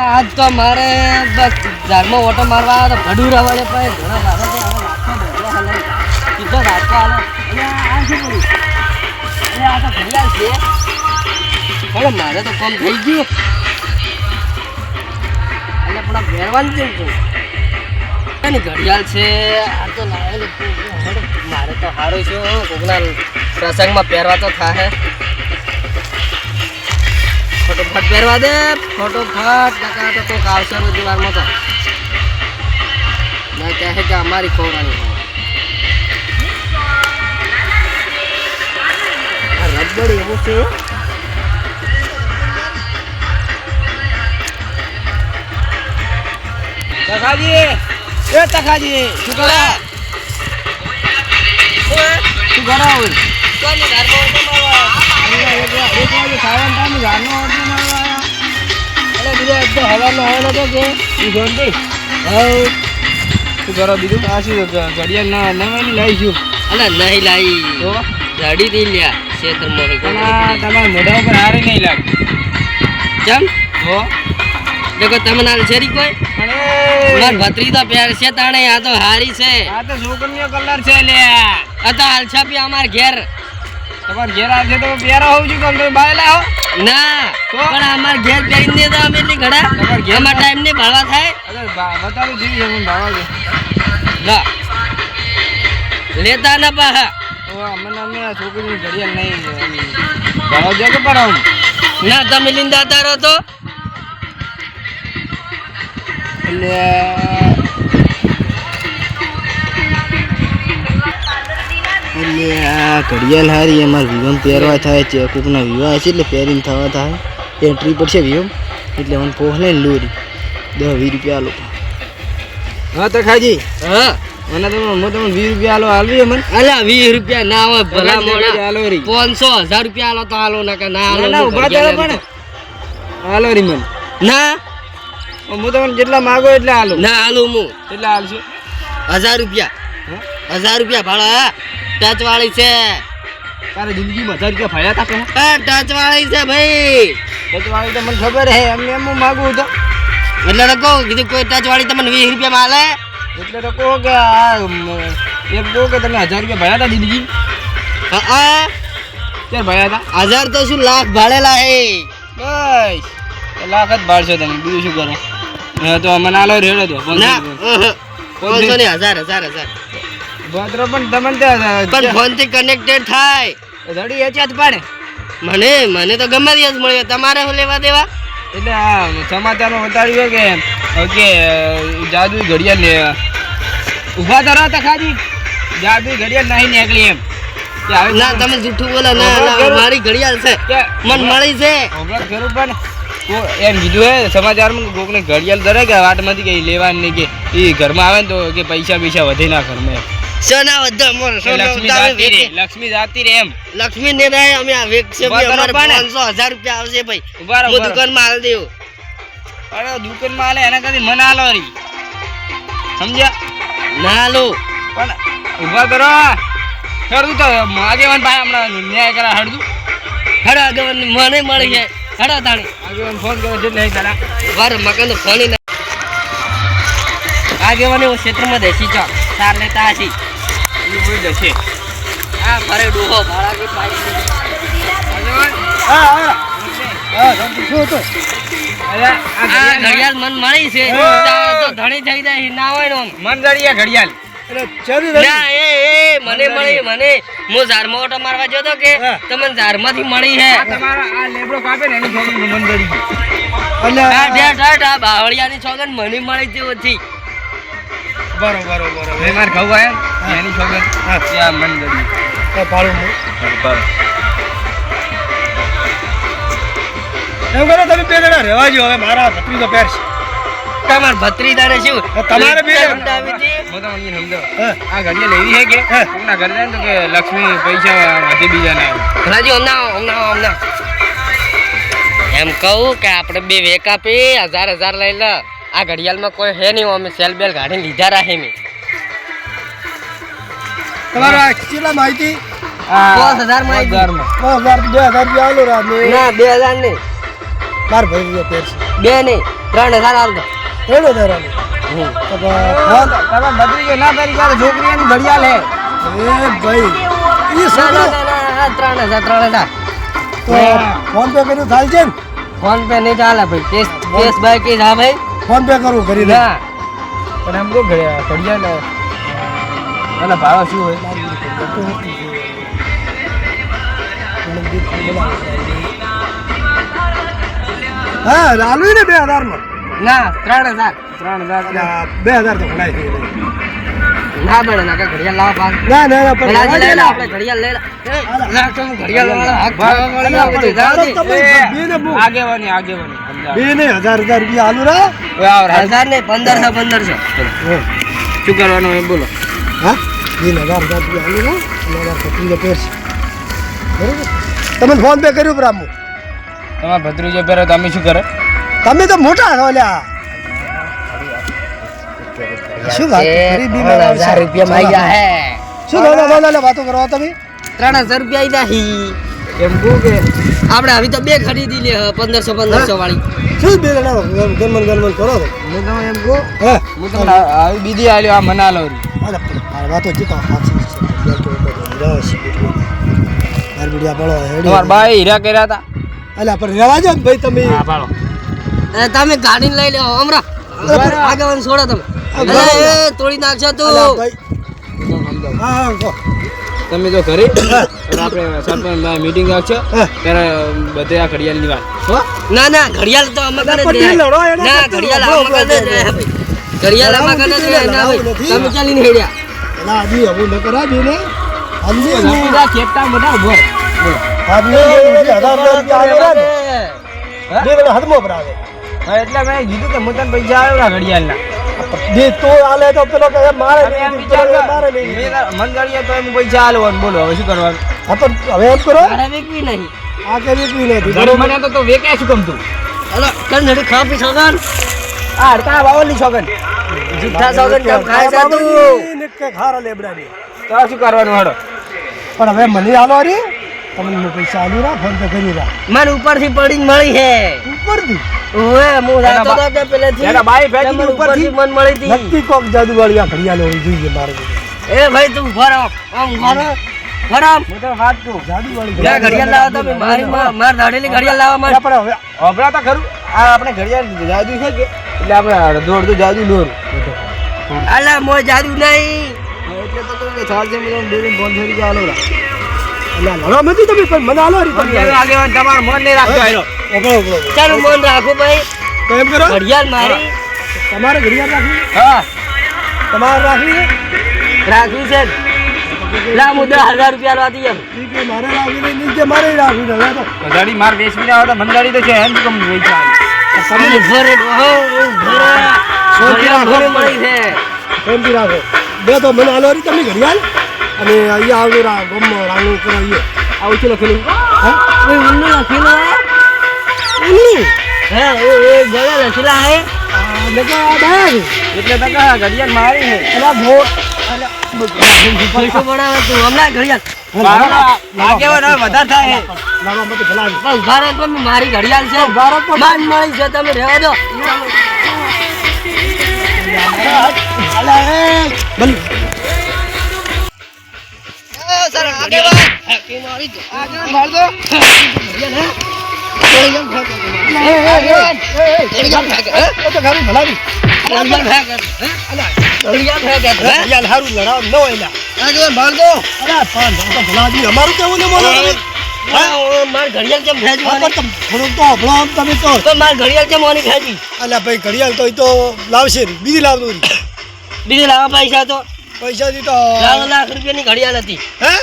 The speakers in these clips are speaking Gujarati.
આજ તો મારે બસ ઝાડમાં ઓટો મારવા તો ભડું રવાડે પણ ઘણા ભાવે તો હવે સીધો રાખતો આવે અને આ શું કર્યું એટલે આ તો ઘડિયાળ છે પણ મારે તો કામ થઈ ગયું એટલે પણ પહેરવાનું કેમ છું એની ઘડિયાળ છે આ તો લાવેલું મારે તો સારું છે કોકના પ્રસંગમાં પહેરવા તો થાય ફટોફટ પહેરવા દે ફટોફટ નકા તો કોક આવશે રોજવારમાં તો ના કહે કે અમારી ખોરાણી રબડ એવું છે તખાજી એ તખાજી શું કરો શું કરાવું કોની ધારમાં ઓટો મારવા એક વાગે ખાવાનું ટાઈમ ધારનો ઓટો મારવા એટલે બીજો એક તો હવાનો હોય નતો કે ઈ જોનતી હા શું કરો બીજું પાછી ઘડિયાળ ના નવાની લાવીશું અલે નહીં લાવી તો ગાડી થી લ્યા ક્ષેત્રમાં તમારા મોઢા ઉપર હારે નહીં લાગે કેમ તો દેખો તમને હાલ શેરી કોઈ માર ભત્રી તો પહેર છે તાણે આ તો હારી છે આ તો છોકરીનો કલર છે લે આ તો હાલછા બી અમાર ઘેર તમાર ઘેર આવશે તો પહેરો હોઉં છું કેમ તમે બાયલા હો ના પણ અમાર ઘેર પહેરીને તો અમે એટલી ઘડા અમાર ટાઈમ ને ભરવા થાય અરે બતાવી જોઈએ હું ભાવા દે ના લેતા ના પા તો અમને અમે આ છોકરીની ઘડિયાળ નહીં ભાવા દે કે પડાવું ના તમે લીંદા તારો તો એટલે આ ઘડિયાળ હારી અમારે વિવાહ પહેરવા થાય છે કોકના વિવાહ છે એટલે પહેરીને થવા થાય એન્ટ્રી પડશે વિવાહ એટલે મને પોહલે ને લોરી 10-20 રૂપિયા આલો હા તો ખાજી હા મને તમે 20 રૂપિયા આલો હાલવી મને અલા 20 રૂપિયા ના હોય ભલા મોડા હાલો રી 500 1000 રૂપિયા આલો તો હાલો ના ના હાલો ના ઉભા કરો પણ હાલો રી મને ના હું તમને જેટલા માંગો એટલે હાલો ના હાલો હું એટલા હાલશો 1000 રૂપિયા 1000 રૂપિયા ભાડા ટચ વાળી છે તારે જિંદગીમાં 1000 રૂપિયા ફાળ્યા તા કે ટચ વાળી છે ભાઈ ટચ વાળી તો મને ખબર હે એમને એમ હું માગું તો એટલે તો કહું કીધું કોઈ ટચ વાળી તમને 20 રૂપિયા માં હાલે એટલે તો કહો કે આ એમ કહો કે તમે 1000 રૂપિયા ભર્યા હતા જિંદગી હા ક્યારે ભર્યા હતા 1000 તો શું લાખ ભાડેલા હે બસ લાખ જ ભાડશો તમે બીજું શું કરો તો મને આલો રેડો દો ના 500 ને 1000 ભદ્ર પણ તમને ત્યાં પણ ફોન થી કનેક્ટેડ થાય ધડી એચાત પાડે મને તો ગમે તે જ મળ્યો તમારે શું લેવા દેવા એટલે આ સમાચારમાં બતાડ્યું કે જાદુ ઘડિયાળ ને ઊભા તો રહતા ખાજી જાદુ ઘડિયાળ નહીં નીકળી એમ ના તમે જૂઠું બોલો ના મારી ઘડિયાળ છે મન મળી છે હમણાં ખરું પણ એમ કીધું હે સમાચારમાં કોકને ઘડિયાળ ધરે કે વાટમાંથી કઈ લેવાની નહીં કે એ ઘરમાં આવે ને તો કે પૈસા વધે ના ઘરમાં સોના વધે મોર લક્ષ્મી જાતી રે એમ લક્ષ્મી ને રહે અમે આ વેચશે ભાઈ અમારે 500 1000 રૂપિયા આવશે ભાઈ હું દુકાનમાં હાલ દેવું અરે દુકાનમાં હાલે એના કરતી મને હાલો રી સમજ્યા ના હાલો પણ ઊભા કરો હરદું તો આગેવાન ભાઈ હમણાં ન્યાય કરા હરદું હડા આગેવાન મને મળી જાય હડા તાણી આગેવાન ફોન કરો છે નહીં તારા વાર મકાન તો ફોન આગેવાન એવો ક્ષેત્રમાં દેશી ચોક તાર લેતા હશી એ હોય જશે હા ફરે ડોહો ભાડા કે પાઈ આગેવાન હા શું તો આ ઘડિયાળ મન મળી છે તો ધણી થઈ જાય ના હોય ને મન જડીએ ઘડિયાળ ના એ મને મળી મને હું ઝારમાં ઓટો મારવા જતો કે તમને ઝારમાંથી મળી હે તમારા આ લેબડો કાપે ને એની છોકરી મન જડી અને આ ડેટ આ બાવળિયાની છોકરી મને મળી છે ઓછી બરોબર એ માર ઘઉં આયા એની છોકરી ત્યાં મન જડી પાડું એમ કરો તમે બે જણા રહેવા જો હવે મારા ભત્રીજો પહેરશે તમાર ભત્રીદાને શું તમારે બે સમજાવી હું તમને સમજો આ ઘડિયાળ લેવી છે કે કોકના ઘરે જાય ને તો કે લક્ષ્મી પૈસા વધે બીજા ના આવે રાજી હમણાં એમ કહું કે આપણે બે વેક આપી 1000 લઈ લે આ ઘડિયાળમાં કોઈ હે નહીં અમે સેલ બેલ ગાડીને લીધા રાખે મેં તમારો કેટલા માહિતી 5000 માં 2000 રૂપિયા આલો રાત ના 2000 નહીં બાર ભાઈ પહેરશે બે નહીં 3000 હાલ દો. એનો ધરાવે હમ. તો ફોન તમે બદરી ના કરી જાય છોકરી એની ઘડિયાળ હે એ ભાઈ ઈ ના, છોકરો ના, ના, ના, 3000 તો ફોન પે કર્યું થાય છે ને ફોન પે નહીં ચાલે ભાઈ કેસ બાય કેસ. હા ભાઈ ફોન પે કરું કરી દે ના પણ એમ કો ઘડિયાળ અને ભાડો શું હોય હા લાલુ ને 2000 માં ના 3000 2000 તો ભણાય છે ના પડે ના કે ઘડિયાળ લાવો પાસ. ના ના ના પણ પેલા લઈ લે આપણે ઘડિયાળ લઈ લે. એ, ના તો હું ઘડિયાળ વાળા હક ભાગવા વાળી આવે છે. જાઓ દે. આગેવાની બે ને 1000 રૂપિયા આલુ રા 1000 ને 1500 શું કરવાનું એમ બોલો હા 1000 રૂપિયા આલુ રા 1000 પકડી પેર બરોબર તમે ફોન પે કર્યું બ્રાહ્મુ તમારા ભત્રીજો પહેરો તો અમે શું કરે તમે તો મોટા છો લ્યા શું વાત ગરીબી માં 1000 રૂપિયા માંગ્યા હે. શું ના વાતો કરો તમે 3000 રૂપિયા આઈ દા. એમ કહું કે આપણે હવે તો બે ખરીદી લે 1500 વાળી. શું બે જણા ગરમન કરો છો હું તમે એમ કહું હે હું તમને આવી બીજી આલ્યો આ મના લો આ વાતો જીતા હાચી છે રસ માર બીડિયા પડો હેડી તમારા બાઈ હીરા કર્યા હતા અલા પર રેવા જો ને ભાઈ તમે હા પાડો એ તમે ગાડીને લઈ લેવો હમણાં. આગેવાન છોડો તમે. અલા, એ તોડી નાખશો તું. અલા ભાઈ હા હા કહો તમે જો ઘરે આપણે સરપંચ મીટિંગ રાખશો ત્યારે બધે આ ઘડિયાળની વાત હો ના ના ઘડિયાળ તો અમે કરે પટેલ લડો એને ના તો ઘડિયાળ બહુ અમે કરે બહુ ભાઈ. ઘડિયાળ અમે કરે ના ભાઈ. તમે ચાલીને હેડ્યા. અલા આજી હવે ન કરા દીને આજી બીજા ખેપટા બધા ઉભો રહે. આજી 1000 રૂપિયા આલ્યો ને બે જણા હાથમાં ભરાવે હા એટલે મેં કીધું કે હું તને પૈસા આવ્યો ઘડિયાળના દે તો આલે તો પેલો કે મારે તમે એમ વિચાર કર મારે નહીં મન ગળીએ તો એમ પૈસા આલવાનું બોલો હવે શું કરવાનું હા તો હવે એમ કરો મારે વેકવી નહીં. આ કે કોઈ નથી ઘરે મને તો વેકાય શું ગમતું હલો કર નડી ખાપી સગન. આ હડકા બાવલી છોકન જુઠ્ઠા સગન કેમ ખાય છે તું? ને કે ખારા લેબડાની તો શું કરવાનું હડો પણ હવે મને આલો રી તમને પૈસા આલી રા ફોન પે કરી રા મને ઉપરથી પડીને મળી હે. ઉપરથી ઓએ હું રાતો તો તે પેલેથી એના બાઈ ભેગી મને ઉપરથી મન મળી હતી. નક્કી કોક જાદુ વાળી આ ઘડિયાળ હોવી જોઈએ મારે એ ભાઈ તું ભરો આમ ભરો ભરામ. હું તો વાત કહું જાદુ વાળી જ્યાં ઘડિયાળ લાવો તમે મારી માર દાડેલી ઘડિયાળ લાવવા માટે. આપણે હવે હમણાં તો ખરું આ આપણે ઘડિયાળ જાદુ છે કે એટલે આપણે અડધો અડધો જાદુ દોરું અલા મોય જાદુ નહીં. એટલે તો કહું કે ચાલ છે મને બે દિન ફોન થઈ ગયો આલો અલા લડો નથી તમે પણ મને આલો રી તમે આગેવાન તમારું મન નહીં રાખજો આયરો ઓગળો ઓગળો ચાલો મન રાખો ભાઈ. તો એમ કરો ઘડિયાળ મારી તમારે ઘડિયાળ રાખવી હા તમારે રાખવી રાખવી છે ને. લા હું 10,000 રૂપિયા લાવતી એમ. ઠીક છે મારે રાખવી નહીં નીચે મારે રાખવી ને હવે તો ગાડી માર વેચવી ના આવે તો મંદાડી તો છે એમ કમ વેચા તમે ભરે હો ભરે ઘડિયાળ ઘરે મળી છે. શાંતિ રાખો બે તો મને આલો રી તમે ઘડિયાળ અને અહીંયા આવજો રા ગમનો રાણું કરો અહીંયા આવું છે લખેલું હા કોઈ ઉલ્લુ લખેલો હે ઉલ્લુ હે એ ગળે લખેલા હે. લખો આ બેગ એટલે તો કહા ઘડિયાળ મારી છે અલા ભોટ પૈસો બનાવે તું હમણાં ઘડિયાળ આગેવાન હવે વધારે થાય છે લાગો મત ભલાવી બસ ભારત પર મારી ઘડિયાળ છે. ભારત પર માન મળી છે તમે રહેવા દો. અલા એ બલ સર આગેવાન કે મારી આગેવાન માર દો ઘડિયાળ હે ઘડિયાળ ભાગ એ તો ગાડી ભલાવી ઘડિયાળ ભાગ હે અલા ઘડિયાળ ભાગ હે ઘડિયાળ હારું લડાવ ન હોય ના આગેવાન ભાગ દો. અલા પાન તો ભલાવી અમારું કેવું ને બોલો માર ઘડિયાળ કેમ હા ભેજવાની? પણ થોડુંક તો હભળો આમ તમે તો તો માર ઘડિયાળ કેમ ઓની ભેજી? અલા ભાઈ ઘડિયાળ તો ઈ તો લાવશે રી બીજી લાવતો રી બીજી લાવા પૈસા તો પૈસાથી તો લાખ રૂપિયાની ઘડિયાળ હતી. હે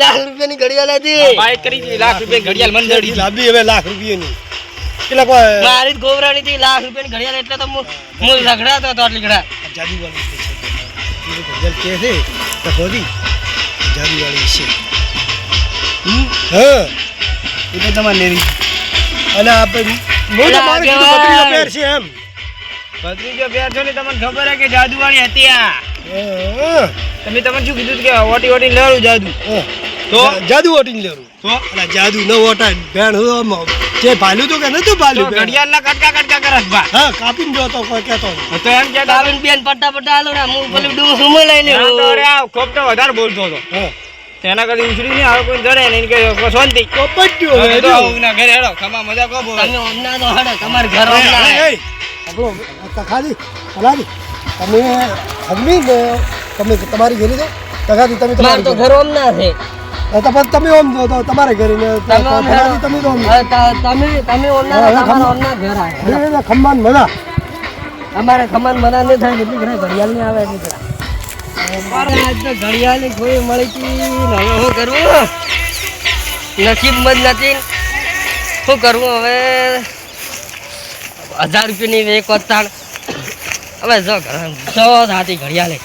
લાખ રૂપિયાની ઘડિયાળ હતી. બાઈક કરી હતી લાખ રૂપિયા ઘડિયાળ મંદાડી લાંબી હવે લાખ રૂપિયાની કેટલા કોઈ મારી જ ગોબરાની હતી લાખ રૂપિયાની ઘડિયાળ એટલે તો હું ઝઘડાતો હતો આટલી ઘડા. જાદુ વાળી ઘડિયાળ કે છે તો ખોદી જાદુ વાળી છે હા એ તો તમારે લેવી અને આપણે મોટા મારે કીધું બકરીનો પેર છે એમ ભત્રીજો પહેર છો ને તમને ખબર હે કે જાદુવાળી હતી આ હા, તમે તમને શું કીધું કે ઓટી ઓટી લડું જાદુ હા. તો? જાદુ ઓટીને લેવું તો એટલે જાદુ ન ઓટા ભેણ હું આમ જે ભાલ્યું તું કે નતું તો ભાલ્યું ભેણ? ઘડિયાળના કટકા કરત બા હા કાપીને જો તો કોઈ કહેતો નહીં. તો એમ કે કાવીન બેન પટ્ટા પટ્ટા આલો ને હું પેલું ડૂમ સુમો લઈ લેવું ખોપ તો વધારે બોલતો હતો હા તેના કરતી ઉછળી નહીં આવે કોઈ જડે નહીં કે શાંતિ તો પટ્યું હવે તો જો. ના ઘરે હેડો ખમા મજા કો બોલ તમે ઓમના તો હડો તમાર ઘર એ, ઓમના એ, એ, આપણો તખાદી પલાદી તમે હગમી ને તમે તમારી ઘરે જાઓ તખાદી તમે માર તમારી તો ઘરે. ઘર ઓમના છે તો પછી તમે ઓમ જો તો તમારે ઘરે ને તમે ઓમ પલાદી તમે તો ઓમ જો. હવે તમે ઓમના હા, તમારા ખમા. ઓમના ઘર આવે એ ખમ્માન મજા અમારે ખમણ મના નહીં થાય એટલી ઘણા ઘડિયાળ નહીં આવે એટલી ઘણા આજ તો ઘડિયાળ ની કોઈ મળી હતી ને હવે શું કરવું નસીબ જ નથી શું કરવું હવે 1000 રૂપિયાની એક વત્તાણ હવે જો સાથી ઘડિયાળ